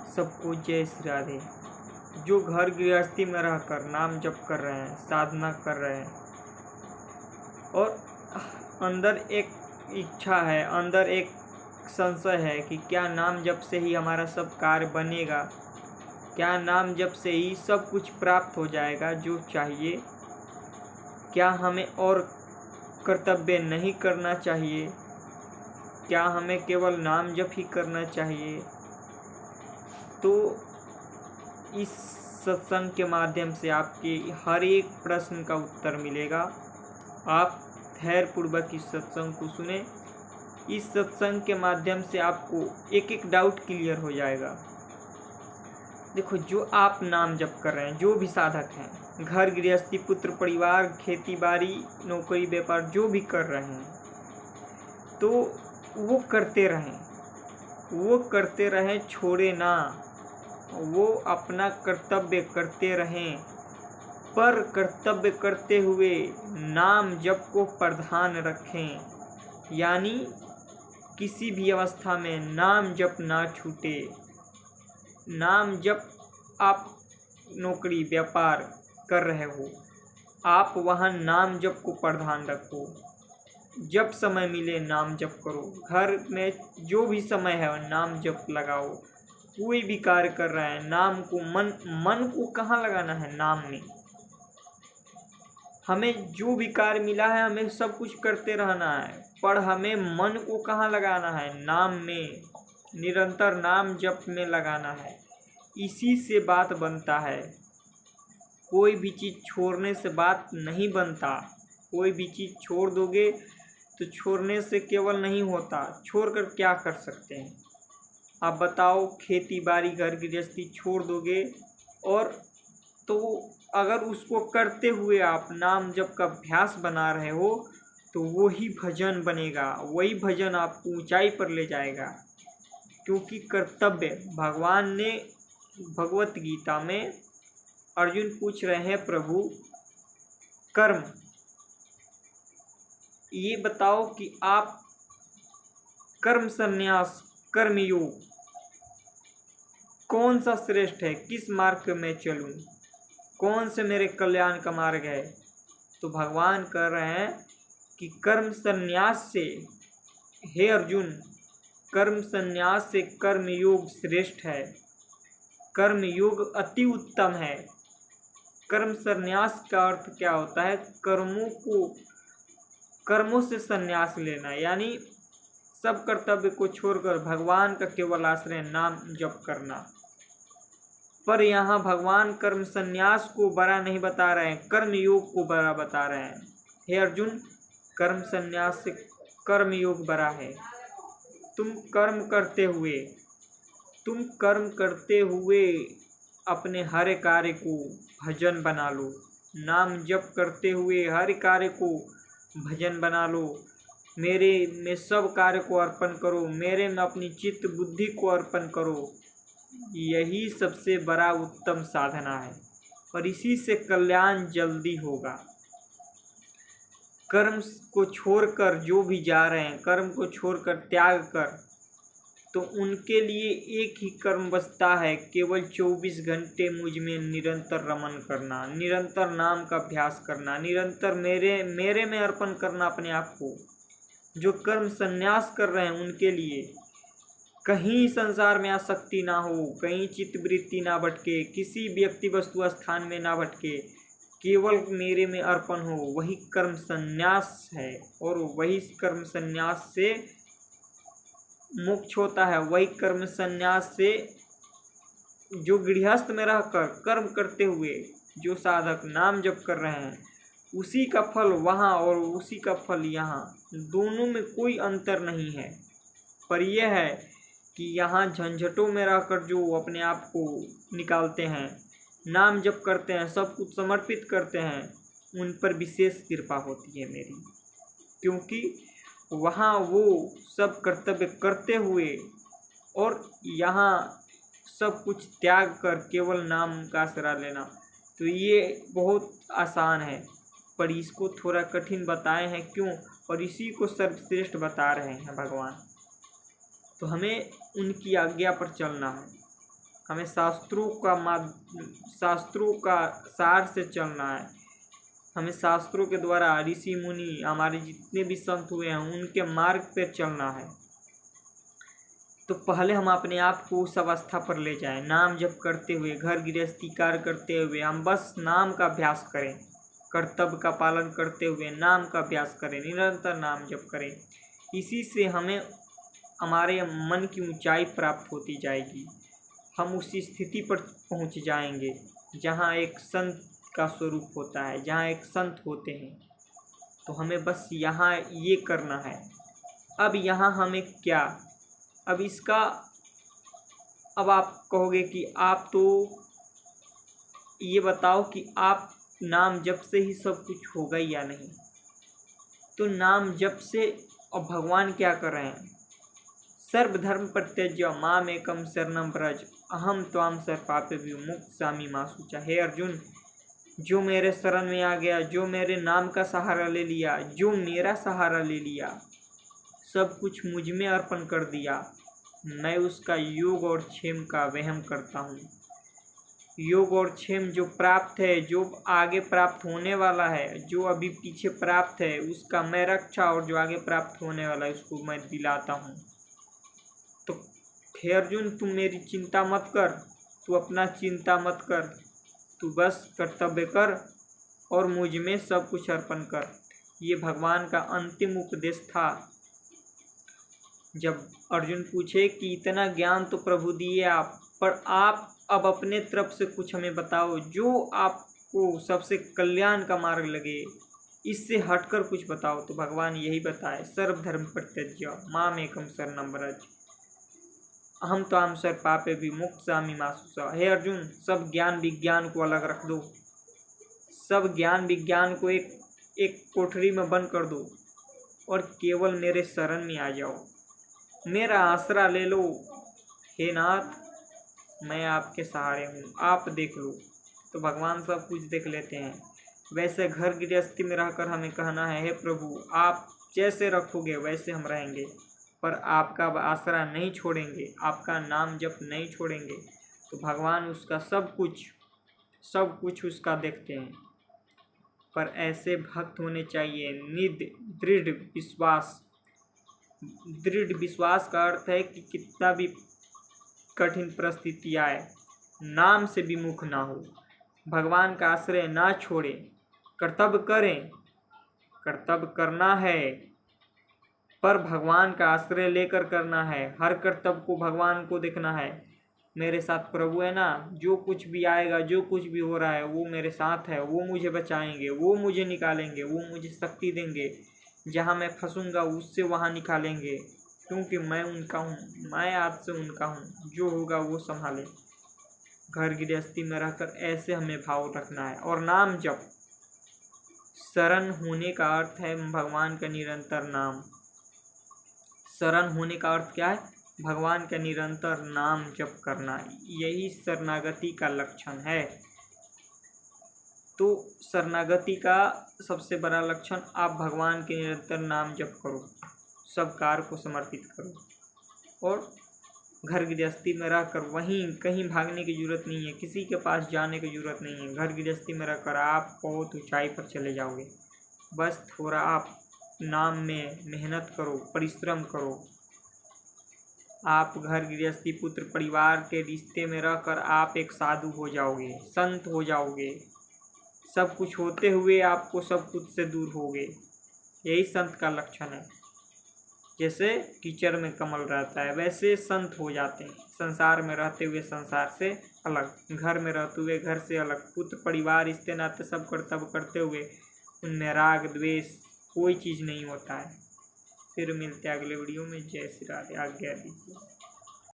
सबको जय श्री राधे। जो घर गृहस्थी में रहकर नाम जप कर रहे हैं, साधना कर रहे हैं और अंदर एक इच्छा है, अंदर एक संशय है कि क्या नाम जप से ही हमारा सब कार्य बनेगा, क्या नाम जप से ही सब कुछ प्राप्त हो जाएगा जो चाहिए, क्या हमें और कर्तव्य नहीं करना चाहिए, क्या हमें केवल नाम जप ही करना चाहिए। तो इस सत्संग के माध्यम से आपके हर एक प्रश्न का उत्तर मिलेगा। आप धैर्यपूर्वक इस सत्संग को सुने। इस सत्संग के माध्यम से आपको एक एक डाउट क्लियर हो जाएगा। देखो, जो आप नाम जप कर रहे हैं, जो भी साधक हैं, घर गृहस्थी, पुत्र परिवार, खेती बाड़ी, नौकरी व्यापार जो भी कर रहे हैं, तो वो करते रहें, छोड़े ना। वो अपना कर्तव्य करते रहें, पर कर्तव्य करते हुए नाम जप को प्रधान रखें। यानी किसी भी अवस्था में नाम जप ना छूटे। नाम जप, आप नौकरी व्यापार कर रहे हो, आप वहाँ नाम जप को प्रधान रखो। जब समय मिले नाम जप करो। घर में जो भी समय है नाम जप लगाओ। कोई भी कार्य कर रहे हैं, नाम को मन को कहाँ लगाना है? नाम में। हमें जो भी कार्य मिला है हमें सब कुछ करते रहना है, पर हमें मन को कहाँ लगाना है? नाम में। निरंतर नाम जप में लगाना है। इसी से बात बनता है। कोई भी चीज़ छोड़ने से बात नहीं बनता। कोई भी चीज़ छोड़ दोगे तो छोड़ने से केवल नहीं होता, छोड़कर क्या कर सकते हैं आप बताओ? खेती बाड़ी, घर गृहस्थी छोड़ दोगे, और तो अगर उसको करते हुए आप नाम जप का अभ्यास बना रहे हो तो वही भजन बनेगा, वही भजन आपको ऊंचाई पर ले जाएगा। क्योंकि कर्तव्य, भगवान ने भगवत गीता में, अर्जुन पूछ रहे हैं, प्रभु कर्म, ये बताओ कि आप कर्म संन्यास, कर्म योग कौन सा श्रेष्ठ है? किस मार्ग में चलूं? कौन से मेरे कल्याण का मार्ग है? तो भगवान कह रहे हैं कि कर्म संन्यास से, हे अर्जुन, कर्म संन्यास से कर्म योग श्रेष्ठ है। कर्म योग अति उत्तम है। कर्म संन्यास का अर्थ क्या होता है? कर्मों से संन्यास लेना, यानी सब कर्तव्य को छोड़कर भगवान का केवल आश्रय नाम जप करना। पर यहाँ भगवान कर्म संन्यास को बड़ा नहीं बता रहे हैं, कर्म योग को बड़ा बता रहे हैं। हे अर्जुन, कर्म संन्यास से कर्म योग बड़ा है। तुम कर्म करते हुए अपने हर कार्य को भजन बना लो। नाम जप करते हुए हर कार्य को भजन बना लो। मेरे में सब कार्य को अर्पण करो, मेरे में अपनी चित्त बुद्धि को अर्पण करो। यही सबसे बड़ा उत्तम साधना है, और इसी से कल्याण जल्दी होगा। कर्म को छोड़कर जो भी जा रहे हैं, कर्म को छोड़कर त्याग कर, तो उनके लिए एक ही कर्म बचता है, केवल 24 घंटे मुझ में निरंतर रमन करना, निरंतर नाम का अभ्यास करना, निरंतर मेरे में अर्पण करना अपने आप को। जो कर्म संन्यास कर रहे हैं उनके लिए कहीं संसार में आसक्ति ना हो, कहीं चित्तवृत्ति ना भटके, किसी व्यक्ति वस्तु स्थान में ना भटके, केवल मेरे में अर्पण हो, वही कर्म संन्यास है। और वही कर्म संन्यास से मोक्ष होता है। वही कर्म संन्यास से जो गृहस्थ में रहकर कर्म करते हुए जो साधक नाम जप कर रहे हैं, उसी का फल वहाँ और उसी का फल यहाँ, दोनों में कोई अंतर नहीं है। पर यह है कि यहाँ झंझटों में रहकर जो अपने आप को निकालते हैं, नाम जप करते हैं, सब कुछ समर्पित करते हैं, उन पर विशेष कृपा होती है मेरी। क्योंकि वहाँ वो सब कर्तव्य करते हुए और यहाँ सब कुछ त्याग कर केवल नाम का आसरा लेना, तो ये बहुत आसान है, पर इसको थोड़ा कठिन बताए हैं। क्यों? और इसी को सर्वश्रेष्ठ बता रहे हैं भगवान। तो हमें उनकी आज्ञा पर चलना है। हमें शास्त्रों का सार से चलना है। हमें शास्त्रों के द्वारा ऋषि मुनि हमारे जितने भी संत हुए हैं उनके मार्ग पर चलना है। तो पहले हम अपने आप को उस अवस्था पर ले जाएं, नाम जप करते हुए, घर गृहस्थी कार्य करते हुए हम बस नाम का अभ्यास करें, कर्तव्य का पालन करते हुए नाम का अभ्यास करें, निरंतर नाम जप करें। इसी से हमें हमारे मन की ऊंचाई प्राप्त होती जाएगी। हम उसी स्थिति पर पहुंच जाएंगे जहां एक संत का स्वरूप होता है, जहां एक संत होते हैं। तो हमें बस यहाँ ये करना है। अब यहाँ हमें क्या, अब इसका, अब आप कहोगे कि आप तो ये बताओ कि आप नाम जप से ही सब कुछ होगा या नहीं। तो नाम जप से और भगवान क्या कर रहे हैं, सर्वधर्म परित्यज्य मामेकं शरणं व्रज अहम त्वां सर्वपापेभ्यो मोक्षयामि मा शुचः। हे अर्जुन, जो मेरे शरण में आ गया, जो मेरे नाम का सहारा ले लिया, जो मेरा सहारा ले लिया, सब कुछ मुझ में अर्पण कर दिया, मैं उसका योग और क्षेम का वहम करता हूँ। योग और क्षेम जो प्राप्त है, जो आगे प्राप्त होने वाला है, जो अभी पीछे प्राप्त है, उसका मैं रक्षा, और जो आगे प्राप्त होने वाला है उसको मैं दिलाता हूँ। तो हे अर्जुन, तू मेरी चिंता मत कर, तू अपना चिंता मत कर, तू बस कर्तव्य कर और मुझ में सब कुछ अर्पण कर। ये भगवान का अंतिम उपदेश था। जब अर्जुन पूछे कि इतना ज्ञान तो प्रभु दिए आप, पर आप अब अपने तरफ से कुछ हमें बताओ जो आपको सबसे कल्याण का मार्ग लगे, इससे हटकर कुछ बताओ। तो भगवान यही बताए, सर्वधर्म परित्यज्य मामेकं शरणं व्रज अहम त्वां सर्वपापेभ्यो मोक्षयामि मा शुचः। हे अर्जुन, सब ज्ञान विज्ञान को अलग रख दो, सब ज्ञान विज्ञान को एक कोठरी में बंद कर दो और केवल मेरे शरण में आ जाओ, मेरा आसरा ले लो। हे नाथ, मैं आपके सहारे हूँ, आप देख लो। तो भगवान सब कुछ देख लेते हैं। वैसे घर गृहस्थी में रहकर हमें कहना है, हे प्रभु, आप जैसे रखोगे वैसे हम रहेंगे, पर आपका आसरा नहीं छोड़ेंगे, आपका नाम जप नहीं छोड़ेंगे। तो भगवान उसका सब कुछ उसका देखते हैं। पर ऐसे भक्त होने चाहिए दृढ़ विश्वास। दृढ़ विश्वास का अर्थ है कि कितना भी कठिन परिस्थिति आए, नाम से विमुख ना हो, भगवान का आश्रय ना छोड़े, कर्तव्य करें, कर्तव्य करना है पर भगवान का आश्रय लेकर करना है। हर कर्तव्य को भगवान को देखना है, मेरे साथ प्रभु है ना, जो कुछ भी आएगा, जो कुछ भी हो रहा है वो मेरे साथ है, वो मुझे बचाएंगे, वो मुझे निकालेंगे, वो मुझे शक्ति देंगे, जहाँ मैं फंसूंगा उससे वहाँ निकालेंगे, क्योंकि मैं उनका हूँ, मैं आज से उनका हूँ, जो होगा वो संभाले। घर गृहस्थी में रहकर ऐसे हमें भाव रखना है। और नाम जप, शरण होने का अर्थ है भगवान का निरंतर नाम। शरण होने का अर्थ क्या है, भगवान का निरंतर नाम जप करना, यही शरणागति का लक्षण है। तो शरणागति का सबसे बड़ा लक्षण, आप भगवान के निरंतर नाम जप करो, सब कार्य को समर्पित करो, और घर गृहस्थी में रहकर वहीं कहीं भागने की जरूरत नहीं है, किसी के पास जाने की जरूरत नहीं है। घर गृहस्थी में रहकर आप बहुत ऊंचाई पर चले जाओगे। बस थोड़ा आप नाम में मेहनत करो, परिश्रम करो। आप घर गृहस्थी पुत्र परिवार के रिश्ते में रहकर आप एक साधु हो जाओगे, संत हो जाओगे। सब कुछ होते हुए आपको सब कुछ से दूर होगे, यही संत का लक्षण है। जैसे कीचड़ में कमल रहता है, वैसे संत हो जाते हैं। संसार में रहते हुए संसार से अलग, घर में रहते हुए घर से अलग, पुत्र परिवार रिश्ते नाते सब कर्तव्य करते हुए उनमें राग द्वेष कोई चीज़ नहीं होता है। फिर मिलते हैं अगले वीडियो में। जय श्री राधे। आज्ञा दीजिए।